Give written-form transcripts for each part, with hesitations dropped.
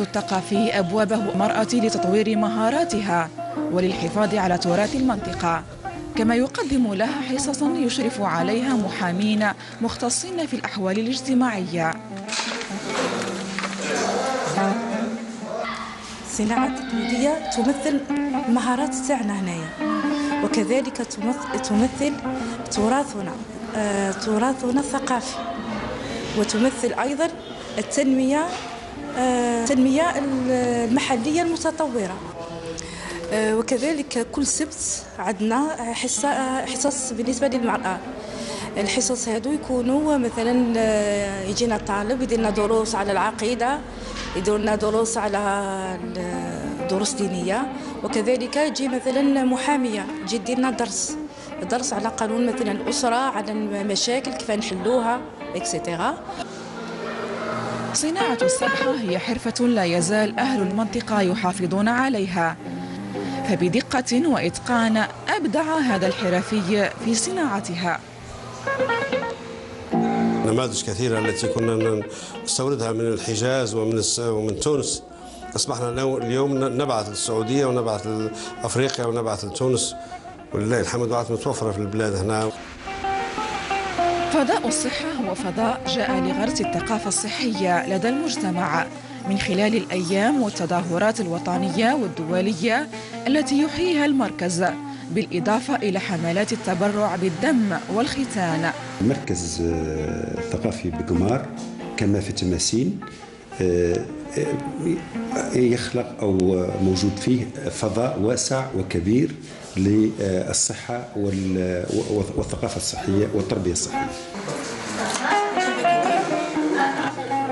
الثقافي أبوابه المرأة لتطوير مهاراتها وللحفاظ على تراث المنطقة، كما يقدم لها حصص يشرف عليها محامين مختصين في الأحوال الاجتماعية. الصناعة التقليدية تمثل المهارات تاعنا هنايا، وكذلك تمثل تراثنا الثقافي، وتمثل أيضا التنمية المحلية المتطورة. وكذلك كل سبت عندنا حصص بالنسبة للمرأة. الحصص هادو يكونوا مثلا يجينا طالب يدير لنا دروس على العقيدة، يدير لنا دروس على دروس دينية، وكذلك يجي مثلا محامية تجي دير لنا درس على قانون مثلا الأسرة، على المشاكل كيف نحلوها اكسيتيرا. صناعة السبحة هي حرفة لا يزال أهل المنطقة يحافظون عليها، فبدقة وإتقان أبدع هذا الحرفي في صناعتها. نماذج كثيرة التي كنا نستوردها من الحجاز ومن تونس، أصبحنا اليوم نبعث للسعودية ونبعث لأفريقيا ونبعث لتونس، ولله الحمد وعاد متوفرة في البلاد هنا. فضاء الصحة هو فضاء جاء لغرس الثقافة الصحية لدى المجتمع من خلال الأيام والتظاهرات الوطنية والدولية التي يحييها المركز، بالإضافة إلى حملات التبرع بالدم والختان. المركز الثقافي بقمار كما في التماثيل يخلق أو موجود فيه فضاء واسع وكبير للصحة والثقافة الصحية والتربية الصحية.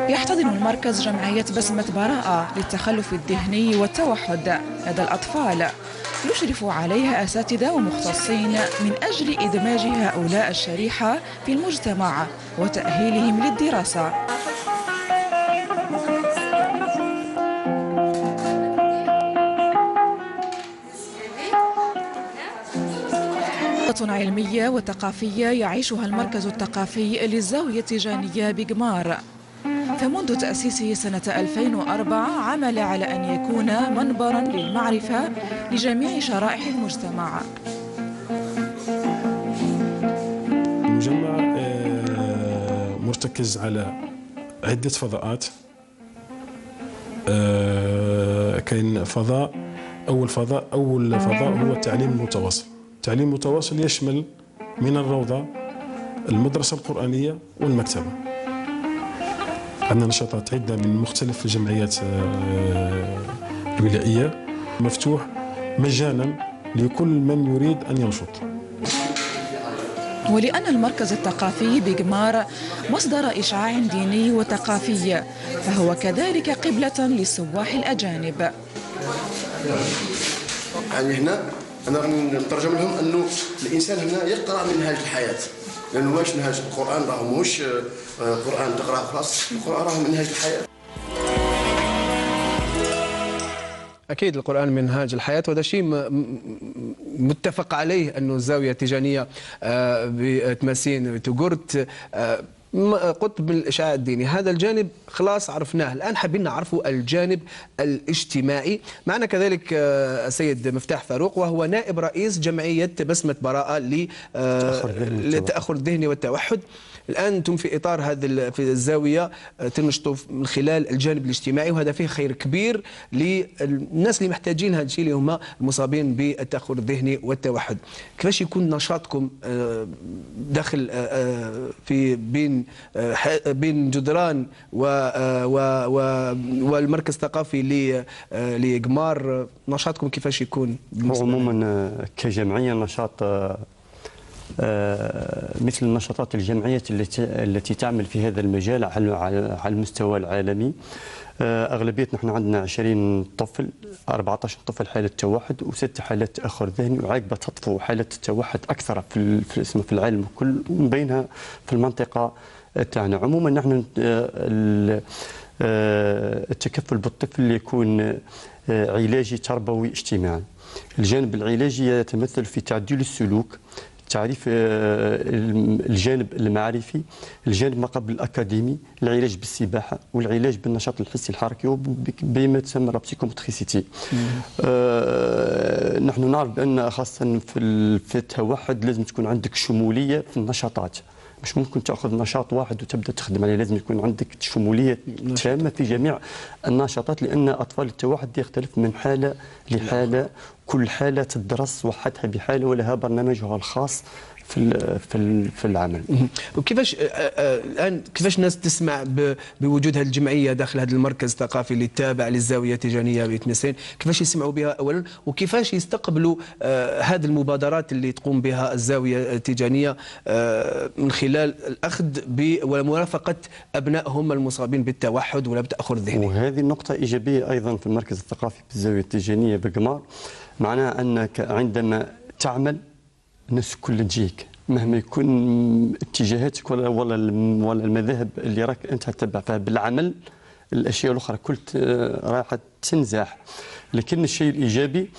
يحتضن المركز جمعية بسمة براءة للتخلف الذهني والتوحد لدى الأطفال، يشرف عليها أساتذة ومختصين من أجل إدماج هؤلاء الشريحة في المجتمع وتأهيلهم للدراسة. علمية وثقافية يعيشها المركز الثقافي للزاوية التيجانية بقمار، فمنذ تأسيسه سنة 2004 عمل على أن يكون منبرا للمعرفة لجميع شرائح المجتمع. المجمع مرتكز على عدة فضاءات. كاين أول فضاء هو التعليم المتواصل. التعليم المتواصل يشمل من الروضة، المدرسة القرآنية والمكتبة. عندنا نشاطات عدة من مختلف الجمعيات الولائية، مفتوح مجانا لكل من يريد أن ينشط. ولأن المركز الثقافي بقمار مصدر إشعاع ديني وثقافي، فهو كذلك قبلة للسواح الأجانب. يعني هنا أنا نترجم لهم أنه الإنسان هنا يقرأ منهاج الحياة، لأنه واش منهاج القرآن راه موش قرآن تقرأه خلاص، القرآن راه منهاج الحياة. أكيد القرآن منهاج الحياة، وهذا شيء متفق عليه أنه الزاوية التيجانية بتماسين تقرت قطب الإشعاع الديني. هذا الجانب خلاص عرفناه، الآن حابين نعرفوا الجانب الاجتماعي. معنا كذلك السيد مفتاح فاروق، وهو نائب رئيس جمعية بسمة براءة للتأخر الذهني والتوحد. الآن أنتم في إطار هذا في الزاوية تنشطوا من خلال الجانب الاجتماعي، وهذا فيه خير كبير للناس اللي محتاجين هذا الشيء، اللي هم المصابين بالتأخر الذهني والتوحد. كيفاش يكون نشاطكم داخل في بين جدران والمركز الثقافي لقمار؟ نشاطكم كيفاش يكون؟ عموما كجمعية نشاط مثل النشاطات الجمعية التي تعمل في هذا المجال على المستوى العالمي. أغلبيتنا نحن عندنا 20 طفل، 14 طفل حالة توحد و6 حالات تأخر ذهني، وعاقبة تطفو حالات التوحد أكثر في العالم كل، ومن بينها في المنطقة تاعنا. عموما نحن التكفل بالطفل يكون علاجي تربوي اجتماعي. الجانب العلاجي يتمثل في تعديل السلوك، تعريف الجانب المعرفي، الجانب ما قبل الأكاديمي، العلاج بالسباحة والعلاج بالنشاط الحسي الحركي بما تسمى بسيكوموتريسيتي. نحن نعرف بأن خاصة في التوحد لازم تكون عندك شمولية في النشاطات، مش ممكن تاخذ نشاط واحد وتبدا تخدم عليه، لازم يكون عندك شموليه تامه في جميع النشاطات، لان اطفال التوحد يختلف من حاله لحاله، كل حاله تدرس وحدها بحاله ولها برنامجها الخاص في العمل. وكيفاش الان كيفاش الناس تسمع بوجود هذه الجمعيه داخل هذا المركز الثقافي اللي تابع للزاويه التيجانيه بتمسين، كيفاش يسمعوا بها اولا، وكيفاش يستقبلوا هذه المبادرات اللي تقوم بها الزاويه التيجانيه من خلال الاخذ ومرافقه ابنائهم المصابين بالتوحد ولا بالتاخر الذهني. وهذه النقطه ايجابيه ايضا في المركز الثقافي بالزاويه التيجانيه بقمار، معناها انك عندما تعمل الناس كل تجيك مهما يكون اتجاهاتك ولا المذاهب اللي راك انت تتبع فيها، بالعمل الاشياء الاخرى كل راح تنزاح. لكن الشيء الايجابي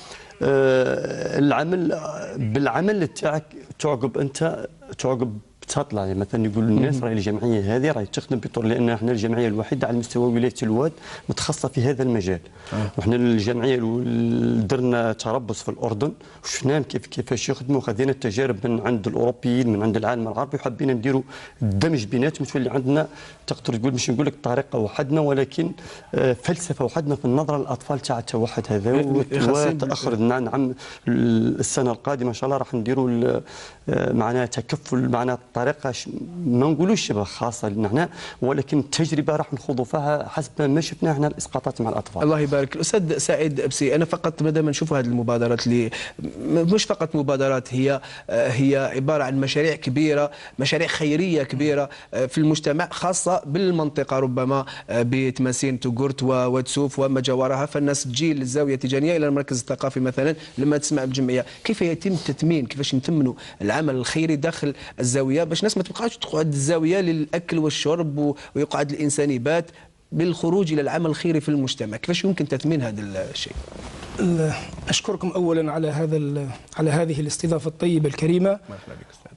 العمل، بالعمل تاعك تعقب تطلع، يعني مثلا يقول الناس راهي الجمعيه هذه راهي تخدم بطول، لان احنا الجمعيه الوحيده على مستوى ولايه الواد متخصصه في هذا المجال. وحنا الجمعيه درنا تربص في الاردن وشفنا كيفاش يخدموا، خذينا التجارب من عند الاوروبيين من عند العالم العربي، وحبينا نديروا الدمج بيناتهم، تولي عندنا تقدر تقول مش نقول لك طريقه وحدنا ولكن فلسفه وحدنا في النظره للاطفال تاع التوحد هذا وتاخر. نعم السنه القادمه ان شاء الله راح نديروا معناها تكفل، معناها طريقه ما نقولوش شبه خاصه لنا احنا، ولكن التجربه راح نخوضوا فيها حسب ما شفنا احنا الاسقاطات مع الاطفال. الله يبارك. الاستاذ سعيد ابسي، انا فقط ما دام نشوفوا هذه المبادرات اللي مش فقط مبادرات، هي عباره عن مشاريع كبيره، مشاريع خيريه كبيره في المجتمع، خاصه بالمنطقه ربما بتماسين توغورت وتسوف وما جاورها، فالناس تجي للزاويه التيجانيه الى المركز الثقافي مثلا لما تسمع بالجمعيه. كيف يتم التثمين، كيفاش نتمنوا العمل الخيري داخل الزاويه باش الناس ما تبقاش تقعد الزاويه للاكل والشرب ويقعد الانسان يبات، بالخروج الى العمل الخيري في المجتمع؟ كيفاش يمكن تثمين هذا الشيء؟ اشكركم اولا على هذه الاستضافه الطيبه الكريمه.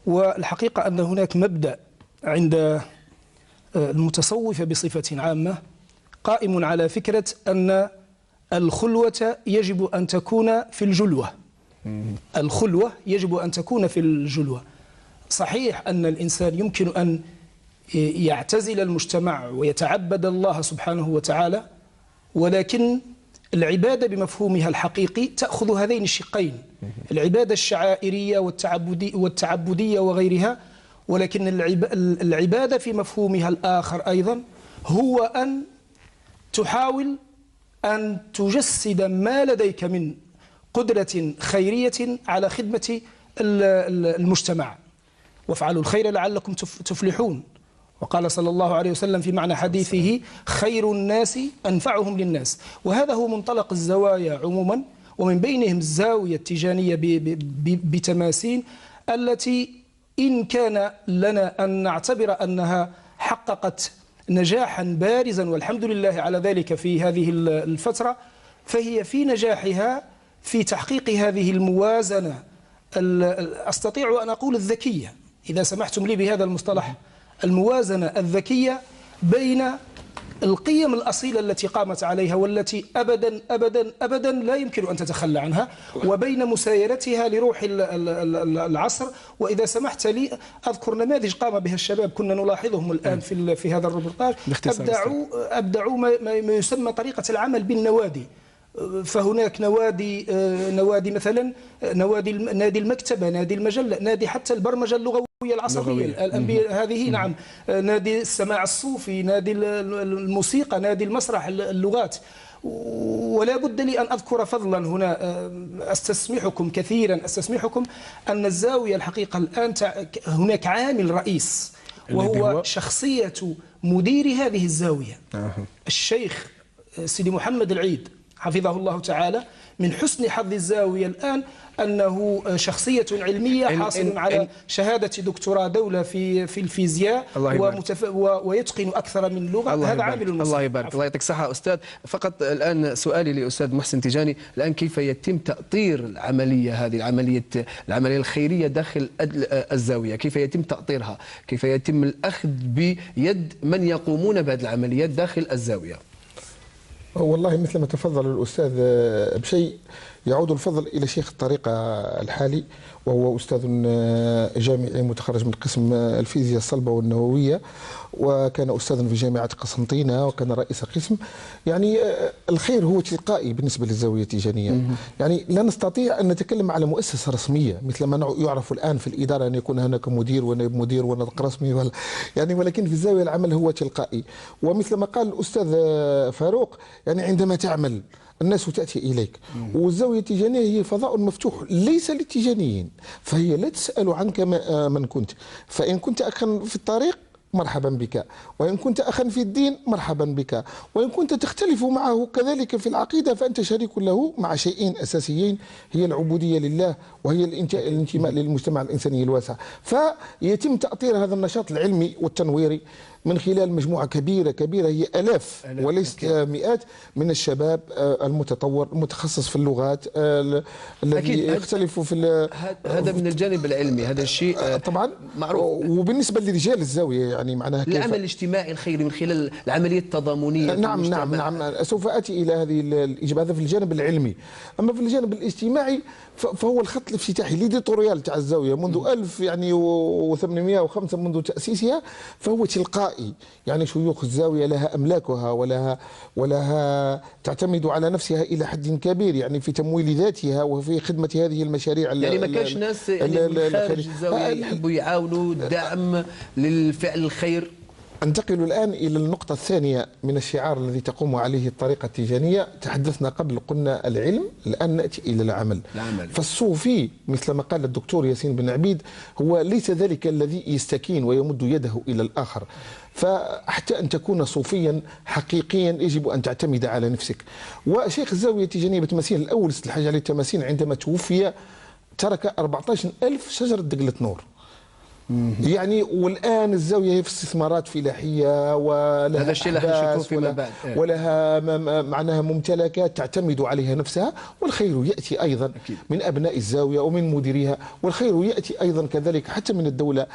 والحقيقه ان هناك مبدا عند المتصوفه بصفه عامه قائم على فكره ان الخلوه يجب ان تكون في الجلوه. الخلوه يجب ان تكون في الجلوه. صحيح ان الانسان يمكن ان يعتزل المجتمع ويتعبد الله سبحانه وتعالى، ولكن العبادة بمفهومها الحقيقي تأخذ هذين الشقين، العبادة الشعائرية والتعبدية وغيرها، ولكن العبادة في مفهومها الآخر أيضا هو أن تحاول أن تجسد ما لديك من قدرة خيرية على خدمة المجتمع، وافعلوا الخير لعلكم تفلحون. وقال صلى الله عليه وسلم في معنى حديثه: خير الناس أنفعهم للناس. وهذا هو منطلق الزوايا عموما، ومن بينهم الزاوية التيجانية بتماسين، التي إن كان لنا أن نعتبر أنها حققت نجاحا بارزا والحمد لله على ذلك في هذه الفترة، فهي في نجاحها في تحقيق هذه الموازنة، أستطيع أن أقول الذكية إذا سمحتم لي بهذا المصطلح، الموازنة الذكية بين القيم الأصيلة التي قامت عليها والتي أبدا أبدا أبدا لا يمكن أن تتخلى عنها، وبين مسايرتها لروح العصر. وإذا سمحت لي أذكر نماذج قام بها الشباب كنا نلاحظهم الآن في هذا الريبورتاج، أبدعوا ما يسمى طريقة العمل بالنوادي. فهناك نوادي مثلا نادي المكتبة، نادي المجلة، نادي حتى البرمجة اللغوية العصبية هذه، نعم، نادي السماع الصوفي، نادي الموسيقى، نادي المسرح، اللغات. ولا بد لي أن أذكر فضلا هنا، أستسمحكم كثيرا، أستسمحكم أن الزاوية الحقيقة الآن هناك عامل رئيس، وهو شخصية مدير هذه الزاوية الشيخ سيدي محمد العيد حفظه الله تعالى، من حسن حظ الزاوية الآن أنه شخصية علمية حاصل على شهادة دكتوراه دولة في الفيزياء ويتقن أكثر من لغة. هذا عامل المصير. الله يبارك. الله يعطيك الصحة أستاذ. فقط الآن سؤالي لأستاذ محسن تيجاني، الآن كيف يتم تأطير العملية هذه، العملية الخيرية داخل الزاوية، كيف يتم تأطيرها، كيف يتم الأخذ بيد من يقومون بهذه العمليات داخل الزاوية؟ والله مثل ما تفضل الأستاذ بشيء يعود الفضل إلى شيخ الطريقة الحالي، وهو أستاذ جامعي متخرج من قسم الفيزياء الصلبة والنووية، وكان أستاذا في جامعة قسنطينة، وكان رئيس قسم. يعني الخير هو تلقائي بالنسبة للزاوية التيجانية. يعني لا نستطيع أن نتكلم على مؤسسة رسمية مثل ما يعرف الآن في الإدارة أن يكون هناك مدير ونائب مدير ونطق رسمي يعني، ولكن في الزاوية العمل هو تلقائي. ومثل ما قال الأستاذ فاروق، يعني عندما تعمل الناس تأتي إليك، والزاوية التيجانية هي فضاء مفتوح ليس للتيجانيين، فهي لا تسأل عنك من كنت، فإن كنت أخا في الطريق مرحبا بك، وإن كنت أخا في الدين مرحبا بك، وإن كنت تختلف معه كذلك في العقيدة فأنت شريك له مع شيئين أساسيين، هي العبودية لله وهي الانتماء للمجتمع الإنساني الواسع. فيتم تأطير هذا النشاط العلمي والتنويري من خلال مجموعة كبيرة هي آلاف وليست مئات من الشباب المتطور المتخصص في اللغات الذي يختلف في هذا من الجانب العلمي، هذا الشيء طبعا معروف. وبالنسبة لرجال الزاوية يعني معناها العمل الاجتماعي الخيري من خلال العملية التضامنية. نعم سوف آتي إلى هذه الإجابة. هذا في الجانب العلمي. أما في الجانب الاجتماعي فهو الخط الافتتاحي ليديتوريال تاع الزاوية منذ 1805 منذ تأسيسها، فهو تلقائي. يعني شيوخ الزاوية لها أملاكها ولها تعتمد على نفسها إلى حد كبير، يعني في تمويل ذاتها وفي خدمة هذه المشاريع. يعني ما كانش ناس يعني من خارج الزاوية يحبوا يعاونوا دعم للفعل الخير. انتقل الآن إلى النقطة الثانية من الشعار الذي تقوم عليه الطريقة التيجانية. تحدثنا قبل قلنا العلم، الآن نأتي إلى العمل. فالصوفي مثل ما قال الدكتور ياسين بن عبيد هو ليس ذلك الذي يستكين ويمد يده إلى الآخر، فحتى أن تكون صوفيا حقيقيا يجب أن تعتمد على نفسك. وشيخ الزاوية التيجانية بتماثيل الأول ست الحاج عليه التماثيل عندما توفي ترك 14,000 شجرة دقلة نور. يعني والآن الزاوية هي في استثمارات فلاحية ولها هذا الشيء اللي حنشوفوه فيما بعد ولها معناها ممتلكات تعتمد عليها نفسها، والخير يأتي أيضا من أبناء الزاوية ومن مديريها، والخير يأتي أيضا كذلك حتى من الدولة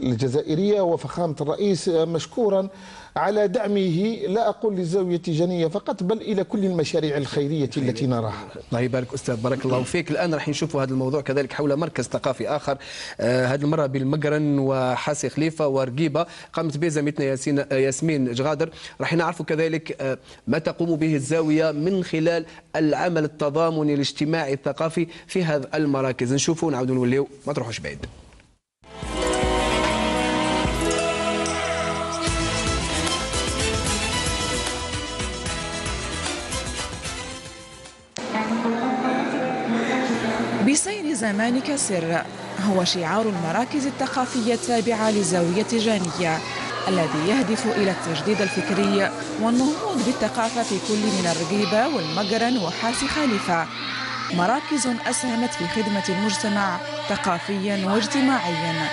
الجزائرية وفخامة الرئيس مشكورا على دعمه، لا أقول للزاوية التيجانية فقط بل إلى كل المشاريع الخيرية التي نراها. الله يبارك أستاذ، بارك الله فيك. الآن راح نشوفوا هذا الموضوع كذلك حول مركز ثقافي آخر، هذه المرة بالمقرن وحاسي خليفة ورقيبة قامت به زميلتنا ياسمين جغادر. راح نعرفوا كذلك ما تقوم به الزاوية من خلال العمل التضامني الاجتماعي الثقافي في هذه المراكز. نشوفوا ونعودوا نوليو، ما تروحوش بعيد. بسير زمانك سر هو شعار المراكز الثقافية التابعة للزاوية التيجانية الذي يهدف إلى التجديد الفكري والنهوض بالثقافة في كل من الرقيبة والمقرن وحاسي خليفة، مراكز أسهمت في خدمة المجتمع ثقافيا واجتماعيا.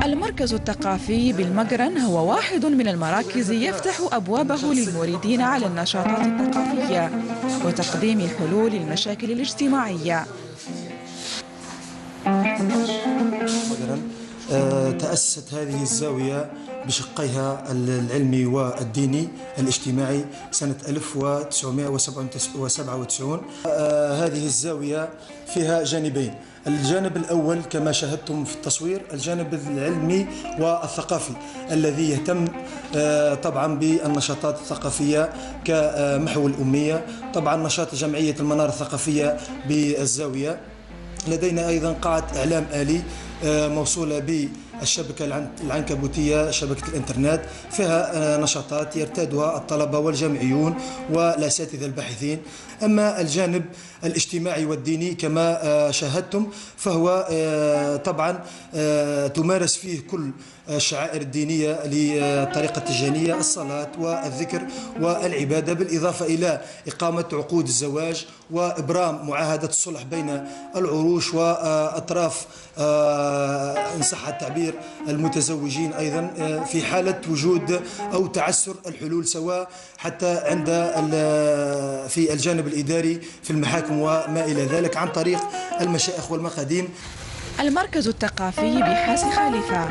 المركز الثقافي بالمقرن هو واحد من المراكز يفتح أبوابه للمريدين على النشاطات الثقافية وتقديم الحلول للمشاكل الاجتماعية. تأسست هذه الزاوية بشقيها العلمي والديني الاجتماعي سنة 1997. هذه الزاوية فيها جانبين، الجانب الأول كما شاهدتم في التصوير الجانب العلمي والثقافي الذي يهتم طبعا بالنشاطات الثقافية كمحو الأمية، طبعا نشاط جمعية المنار الثقافية بالزاوية. لدينا أيضا قاعة إعلام آلي موصولة بالشبكة العنكبوتية شبكة الإنترنت، فيها نشاطات يرتادها الطلبة والجامعيون والأساتذة الباحثين. أما الجانب الاجتماعي والديني كما شاهدتم فهو طبعا تمارس فيه كل الشعائر الدينية للطريقة التيجانية، الصلاة والذكر والعبادة، بالإضافة إلى إقامة عقود الزواج وإبرام معاهدة الصلح بين العروش وأطراف إن صح التعبير المتزوجين أيضا في حالة وجود أو تعسر الحلول، سواء حتى عند في الجانب الإداري في المحاكم وما إلى ذلك عن طريق المشائخ والمقاديم. المركز الثقافي بحاس خليفة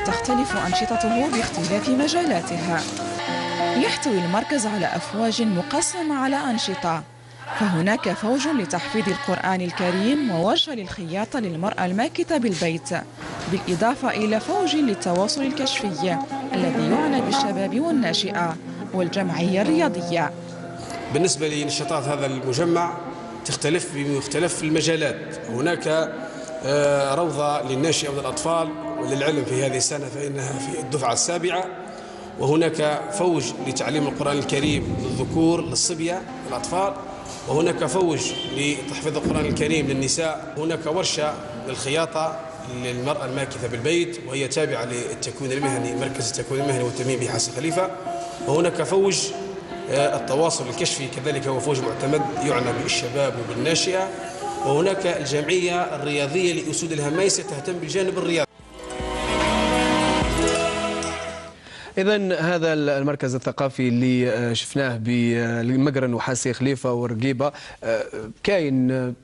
تختلف أنشطته باختلاف مجالاتها. يحتوي المركز على أفواج مقسمة على أنشطة، فهناك فوج لتحفيظ القرآن الكريم وورشة للخياطة للمرأة الماكثة بالبيت، بالإضافة إلى فوج للتواصل الكشفي الذي يعنى بالشباب والناشئة والجمعية الرياضية. بالنسبة لنشاطات هذا المجمع تختلف بمختلف المجالات. هناك روضة للناشئة والأطفال وللعلم في هذه السنة فإنها في الدفعة السابعة، وهناك فوج لتعليم القرآن الكريم للذكور للصبية الأطفال، وهناك فوج لتحفيظ القرآن الكريم للنساء، هناك ورشة للخياطة للمرأة الماكثة بالبيت وهي تابعة للتكوين المهني مركز التكوين المهني والتنمية بحاس خليفة، وهناك فوج التواصل الكشفي كذلك هو فوج معتمد يعنى بالشباب وبالناشئة، وهناك الجمعية الرياضية لأسود الهمايسة تهتم بالجانب الرياضي. إذن هذا المركز الثقافي اللي شفناه بالمقرن وحاسي خليفة ورقيبة كاين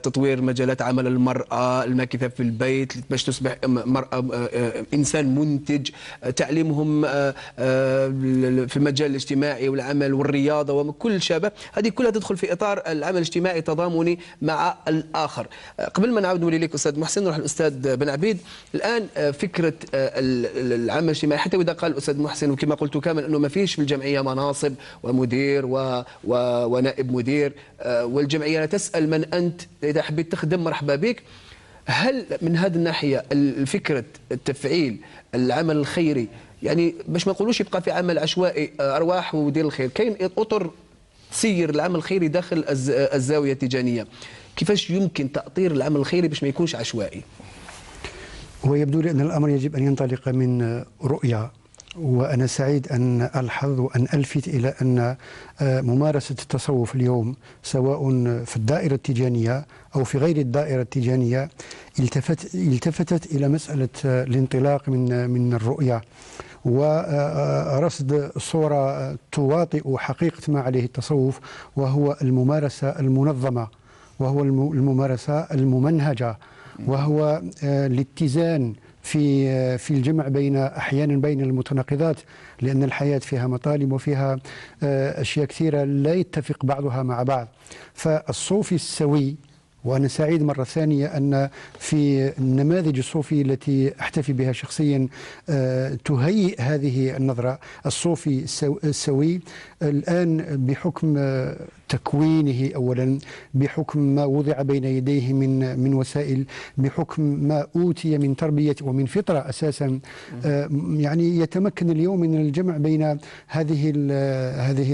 تطوير مجالات عمل المرأة الماكثة في البيت باش تصبح مرأة إنسان منتج، تعليمهم في المجال الاجتماعي والعمل والرياضة وكل شابه، هذه كلها تدخل في إطار العمل الاجتماعي التضامني مع الآخر. قبل ما نعود نولي لك أستاذ محسن نروح الأستاذ بن عبيد. الآن فكرة العمل الاجتماعي حتى إذا قال الأستاذ محسن وكما قلت كامل أنه ما فيش في الجمعية مناصب ومدير ونائب مدير، والجمعية تسأل من أنت إذا حبيت تخدم مرحبا بك. هل من هذه الناحية الفكرة التفعيل العمل الخيري يعني باش ما نقولوش يبقى في عمل عشوائي أرواح ودير الخير، كاين أطر تسير العمل الخيري داخل الزاوية التيجانية، كيفاش يمكن تأطير العمل الخيري باش ما يكونش عشوائي؟ ويبدو لي أن الأمر يجب أن ينطلق من رؤية، وأنا سعيد أن ألحظ وأن ألفت إلى أن ممارسة التصوف اليوم سواء في الدائرة التيجانية أو في غير الدائرة التيجانية التفتت إلى مسألة الانطلاق من الرؤية ورصد صورة تواطئ حقيقة ما عليه التصوف، وهو الممارسة المنظمة، وهو الممارسة الممنهجة، وهو الاتزان في الجمع أحيانا بين المتناقضات، لأن الحياة فيها مطالب وفيها أشياء كثيرة لا يتفق بعضها مع بعض. فالصوفي السوي، وأنا سعيد مرة ثانية أن في النماذج الصوفي التي أحتفي بها شخصيا تهيئ هذه النظرة. الصوفي السوي الآن بحكم تكوينه أولا، بحكم ما وضع بين يديه من وسائل، بحكم ما أوتي من تربية ومن فطرة أساسا، يعني يتمكن اليوم من الجمع بين هذه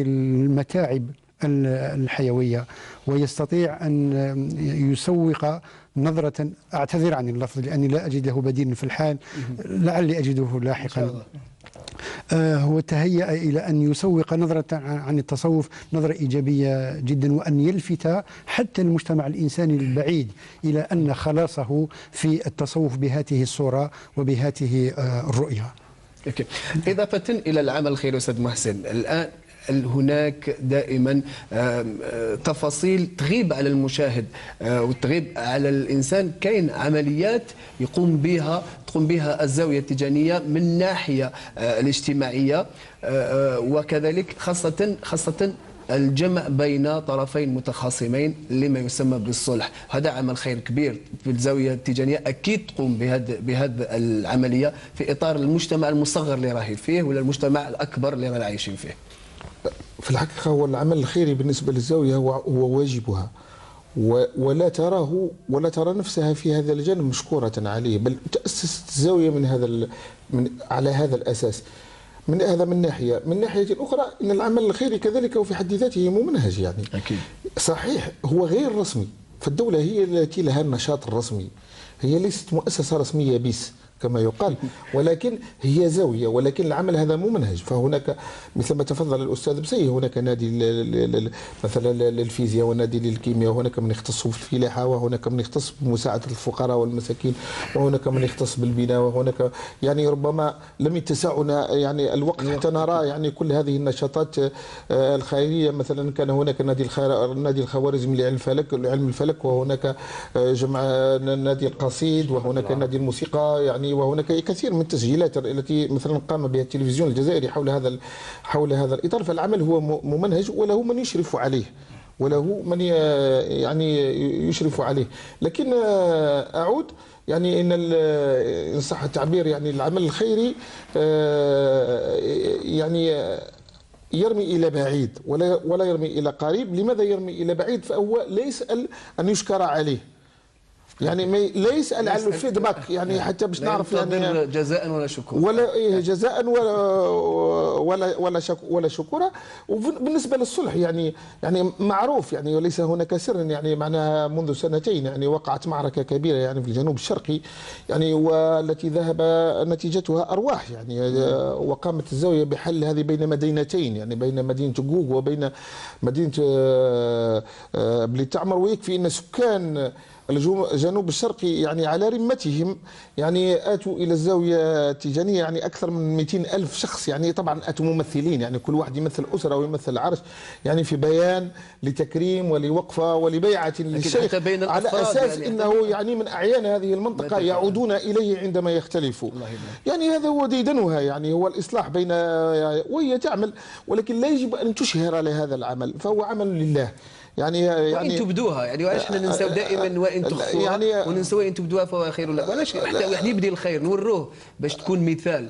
المتاعب الحيوية، ويستطيع أن يسوق نظرة، أعتذر عن اللفظ لأني لا أجد له بديل في الحال، لعلي أجده لاحقا. هو تهيأ إلى أن يسوق نظرة عن التصوف نظرة إيجابية جدا، وأن يلفت حتى المجتمع الإنساني البعيد إلى أن خلاصه في التصوف بهذه الصورة وبهذه الرؤية. إضافة إلى العمل الخيري أستاذ محسن، الآن هناك دائما تفاصيل تغيب على المشاهد وتغيب على الإنسان. كاين عمليات تقوم بها الزاوية التيجانية من الناحية الاجتماعية، وكذلك خاصة الجمع بين طرفين متخاصمين لما يسمى بالصلح. هذا عمل خير كبير في الزاوية التيجانية، أكيد تقوم بهذه العملية في إطار المجتمع المصغر اللي راهي فيه ولا المجتمع الأكبر اللي رانا عايشين فيه. في الحقيقة هو العمل الخيري بالنسبة للزاوية هو واجبها، ولا ترى نفسها في هذا الجانب مشكورة عليه، بل تأسست الزاوية على هذا الأساس. من ناحية، من ناحية أخرى أن العمل الخيري كذلك وفي حد ذاته ممنهج، يعني أكيد صحيح هو غير رسمي، فالدولة هي التي لها النشاط الرسمي، هي ليست مؤسسة رسمية بس كما يقال، ولكن هي زاوية، ولكن العمل هذا ممنهج. فهناك مثل ما تفضل الأستاذ بسي، هناك نادي مثلا للفيزياء ونادي للكيمياء، وهناك من يختص بالفلاحة، وهناك من يختص بمساعدة الفقراء والمساكين، وهناك من يختص بالبناء، وهناك يعني ربما لم يتسعنا يعني الوقت حتى نرى يعني كل هذه النشاطات الخيرية. مثلا كان هناك نادي الخوارزمي لعلم الفلك، وهناك جمع نادي القصيد، وهناك نادي الموسيقى يعني، وهناك كثير من التسجيلات التي مثلا قام بها التلفزيون الجزائري حول هذا الإطار. فالعمل هو ممنهج وله من يشرف عليه، وله من يعني يشرف عليه. لكن أعود يعني إن صح التعبير يعني العمل الخيري يعني يرمي إلى بعيد ولا يرمي إلى قريب. لماذا يرمي إلى بعيد؟ فهو لا يسأل أن يشكر عليه، يعني لا يسأل عن الفيدباك، يعني حتى باش نعرف يعني جزاء ولا شكورا، ولا جزاء ولا شكورا. وبالنسبه للصلح يعني معروف يعني، وليس هناك سر يعني، معناها منذ سنتين يعني وقعت معركه كبيره يعني في الجنوب الشرقي يعني، والتي ذهب نتيجتها ارواح يعني. وقامت الزاويه بحل هذه بين مدينتين، يعني بين مدينه جوج وبين مدينه بلي تعمر. ويكفي ان سكان الجنوب الشرقي يعني على رمتهم يعني اتوا الى الزاويه التيجانيه يعني اكثر من 200,000 شخص يعني. طبعا اتوا ممثلين يعني، كل واحد يمثل اسره ويمثل عرش يعني، في بيان لتكريم ولوقفه ولبيعه للشيخ على اساس يعني انه يعني من اعيان هذه المنطقه يعودون اليه عندما يختلفوا. يعني هذا هو ديدنها يعني، هو الاصلاح بين وهي تعمل، ولكن لا يجب ان تشهر لهذا العمل، فهو عمل لله يعني وإن تبدوها يعني. وعلاش احنا ننساو دائما وإن تخفوها يعني، وننساو وإن تبدوها فهو خير لكم. وعلاش حتى واحد يبدي الخير نوروه باش تكون مثال.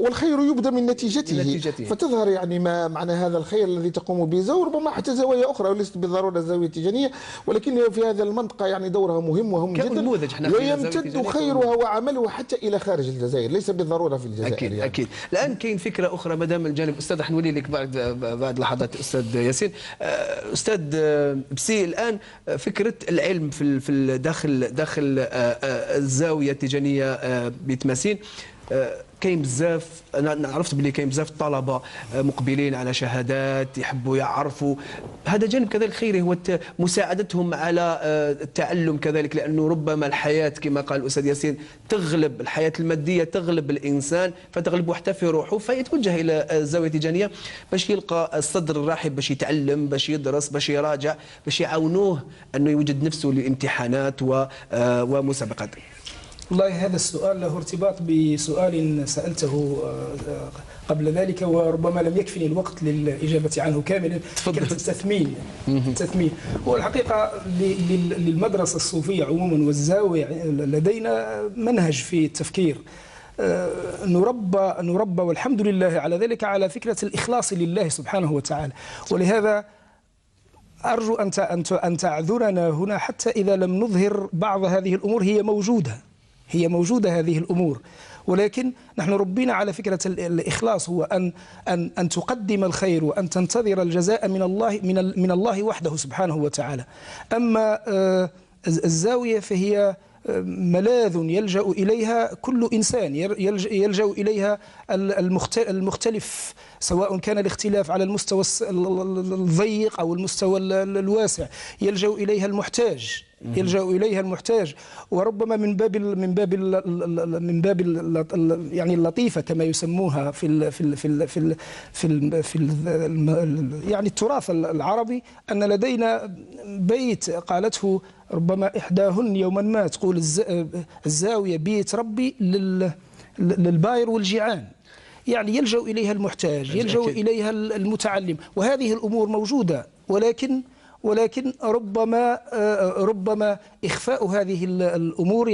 والخير يبدا من نتيجته. فتظهر يعني ما معنى هذا الخير الذي تقوم به ربما حتى زوايا اخرى وليست بالضروره الزاويه التيجانيه، ولكن في هذه المنطقه يعني دورها مهم وهم جدا، ويمتد خيرها وعملها حتى الى خارج الجزائر، ليس بالضروره في الجزائر. اكيد يعني. اكيد. الان كاين فكره اخرى مادام الجانب استاذ، حنولي لك بعد لحظات استاذ ياسين. استاذ بسي، الان فكره العلم في داخل الزاويه التيجانيه بتماسين، كاين بزاف، انا عرفت بلي كاين بزاف الطلبه مقبلين على شهادات يحبوا يعرفوا. هذا جانب كذلك خيري، هو مساعدتهم على التعلم كذلك، لانه ربما الحياه كما قال الاستاذ ياسين تغلب الحياه الماديه، تغلب الانسان فتغلبه حتى في روحه، فيتوجه الى الزاويه التيجانيه باش يلقى الصدر الرحب، باش يتعلم، باش يدرس، باش يراجع، باش يعاونوه انه يوجد نفسه للامتحانات ومسابقات. والله هذا السؤال له ارتباط بسؤال سألته قبل ذلك، وربما لم يكفني الوقت للإجابة عنه كاملا. فكرة التثمين. هو الحقيقة للمدرسة الصوفية عموما والزاوية لدينا منهج في التفكير. نربى والحمد لله على ذلك على فكرة الإخلاص لله سبحانه وتعالى. ولهذا أرجو أن تعذرنا هنا حتى إذا لم نظهر بعض هذه الأمور. هي موجودة هذه الأمور، ولكن نحن ربينا على فكرة الإخلاص، هو أن تقدم الخير وأن تنتظر الجزاء من الله وحده سبحانه وتعالى. أما الزاوية فهي ملاذ يلجأ إليها كل إنسان، يلجأ إليها المختلف، سواء كان الاختلاف على المستوى الضيق أو المستوى الواسع. يلجأ إليها المحتاج، وربما من باب يعني اللطيفة كما يسموها في يعني التراث العربي، أن لدينا بيت قالته ربما إحداهن يوما ما، تقول الزاوية بيت ربي للباير والجيعان. يعني يلجأ إليها المحتاج، يلجأ إليها المتعلم، وهذه الأمور موجودة، ولكن ربما إخفاء هذه الأمور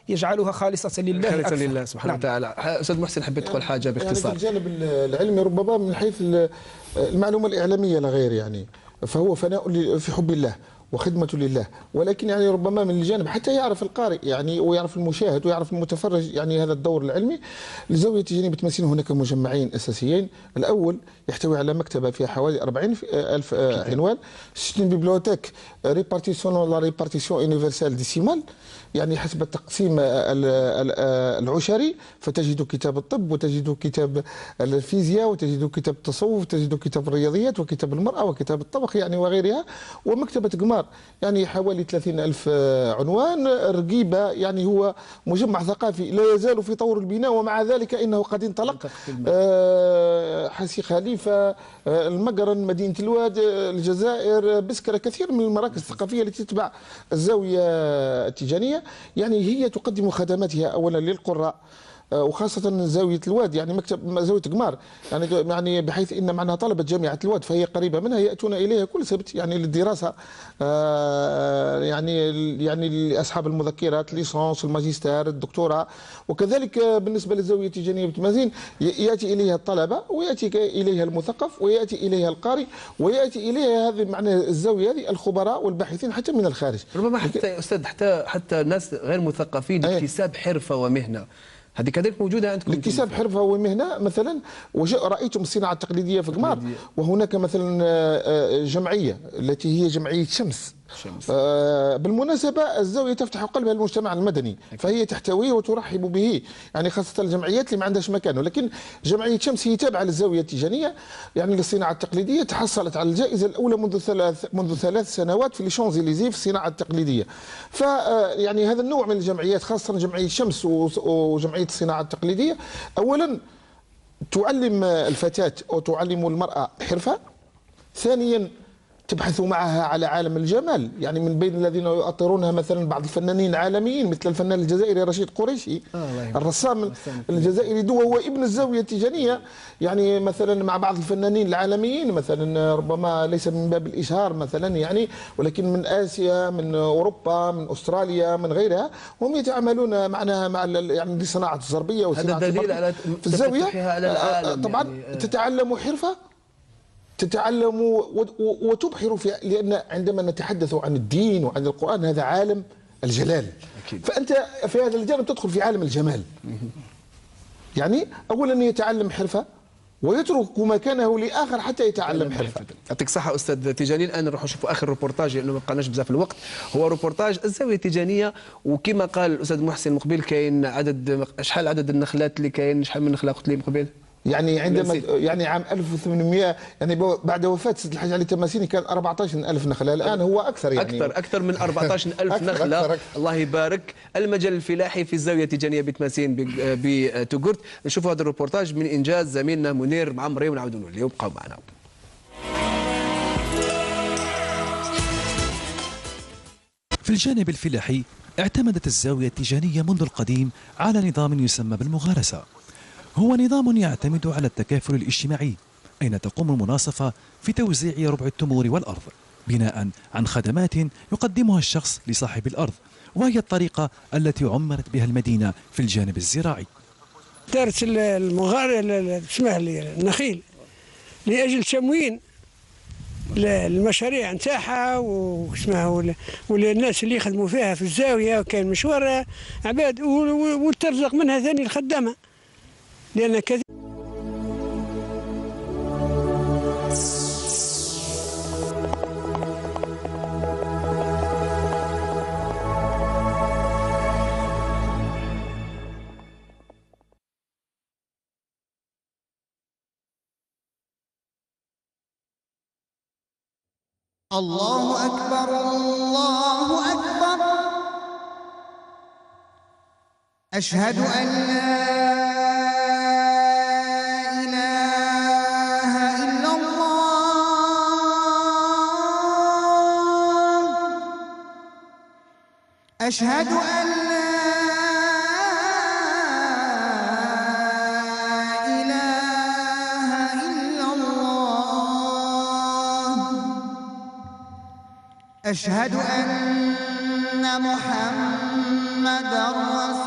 يجعلها خالصة لله خالصة لله سبحانه وتعالى. أستاذ محسن، حبيت تقول حاجة باختصار؟ يعني في الجانب العلمي ربما من حيث المعلومة الإعلامية لا غير يعني، فهو فناء في حب الله، وخدمة لله، ولكن يعني ربما من الجانب حتى يعرف القارئ يعني ويعرف المشاهد ويعرف المتفرج يعني هذا الدور العلمي. للزاوية التيجانية بتمثل هناك مجمعين أساسيين. الأول يحتوي على مكتبة فيها حوالي 40,000 عنوان. C'est une bibliothèque répartie selon la répartition universelle décimale، يعني حسب التقسيم العشري، فتجد كتاب الطب وتجد كتاب الفيزياء وتجد كتاب التصوف وتجد كتاب الرياضيات وكتاب المرأة وكتاب الطبخ يعني وغيرها. ومكتبة قمار يعني حوالي 30,000 عنوان. رقيبة يعني هو مجمع ثقافي لا يزال في طور البناء، ومع ذلك إنه قد انطلق. حسي خليفة، المقرن، مدينة الواد، الجزائر، بسكرة، كثير من المراكز الثقافية التي تتبع الزاوية التيجانية يعني هي تقدم خدماتها أولا للقراء، وخاصة زاوية الواد يعني مكتب زاوية قمار يعني بحيث ان معناها طلبة جامعة الواد فهي قريبة منها، يأتون اليها كل سبت يعني للدراسة، يعني لاصحاب المذكرات، ليسانس، الماجستير، الدكتوراه. وكذلك بالنسبة للزاوية التيجانية بتمازين يأتي اليها الطلبة ويأتي اليها المثقف ويأتي اليها القارئ ويأتي اليها هذه معناها الزاوية هذه الخبراء والباحثين حتى من الخارج. ربما حتى يا استاذ حتى الناس غير مثقفين اكتساب حرفة ومهنة هذه كذلك موجودة عندكم؟ الاكتساب حرفة ومهنة مثلا، رأيتم الصناعة التقليدية في قمار، وهناك مثلا جمعية التي هي جمعية شمس. بالمناسبة الزاوية تفتح قلبها للمجتمع المدني، فهي تحتويه وترحب به يعني خاصة الجمعيات اللي ما عندهاش مكان. ولكن جمعية شمس هي تابعة للزاوية التيجانية يعني للصناعة التقليدية، تحصلت على الجائزة الأولى منذ 3 سنوات في لشانزليزيه في الصناعة التقليدية. فيعني هذا النوع من الجمعيات خاصة جمعية شمس وجمعية الصناعة التقليدية أولا تعلم الفتاة أو تعلم المرأة حرفة. ثانيا تبحث معها على عالم الجمال، يعني من بين الذين يؤطرونها مثلا بعض الفنانين العالميين مثل الفنان الجزائري رشيد قريشي، الرسام الجزائري، هو ابن الزاوية التيجانية يعني مثلا مع بعض الفنانين العالميين مثلا ربما ليس من باب الإشهار مثلا يعني، ولكن من آسيا، من أوروبا، من أستراليا، من غيرها، هم يتعاملون معنا مع يعني لصناعة الزربية وصناعة هذا دليل على في الزاوية على العالم طبعا يعني تتعلم حرفة، تتعلم وتبحر في، لأن عندما نتحدث عن الدين وعن القرآن هذا عالم الجلال أكيد. فأنت في هذا الجانب تدخل في عالم الجمال. يعني أولا يتعلم حرفة ويترك مكانه لآخر حتى يتعلم حرفة. يعطيك الصحة أستاذ تيجاني. الآن نروح نشوفوا آخر روبورتاج لأنه ما بقناش بزاف الوقت، هو روبورتاج الزاوية التيجانية. وكما قال الأستاذ محسن مقبل كاين عدد، شحال عدد النخلات اللي كاين، شحال من نخلة قلت لي مقبل؟ يعني عندما يعني عام 1800 يعني بعد وفاة سيد الحاج علي التماسيني كان 14,000 نخلة، الآن هو أكثر يعني أكثر من 14,000 نخلة. أكثر. الله يبارك. المجال الفلاحي في الزاوية التيجانية بتماسين بتوغورت. نشوفوا هذا الروبورتاج من إنجاز زميلنا منير معمري ونعودوا اليوم. بقوا معنا. في الجانب الفلاحي اعتمدت الزاوية التيجانية منذ القديم على نظام يسمى بالمغارسة. هو نظام يعتمد على التكافل الاجتماعي، أين تقوم المناصفة في توزيع ربع التمور والأرض بناء عن خدمات يقدمها الشخص لصاحب الأرض، وهي الطريقة التي عمرت بها المدينة في الجانب الزراعي. دارت اسمها النخيل لأجل تموين المشاريع نتاعها واسمها والناس اللي يخدموا فيها في الزاوية، وكان مشوار عباد وترزق منها ثاني الخدامة لأن كثير. الله أكبر الله أكبر، أشهد أن لا أشهد أن لا إله إلا الله، أشهد أن محمدًا رسول الله.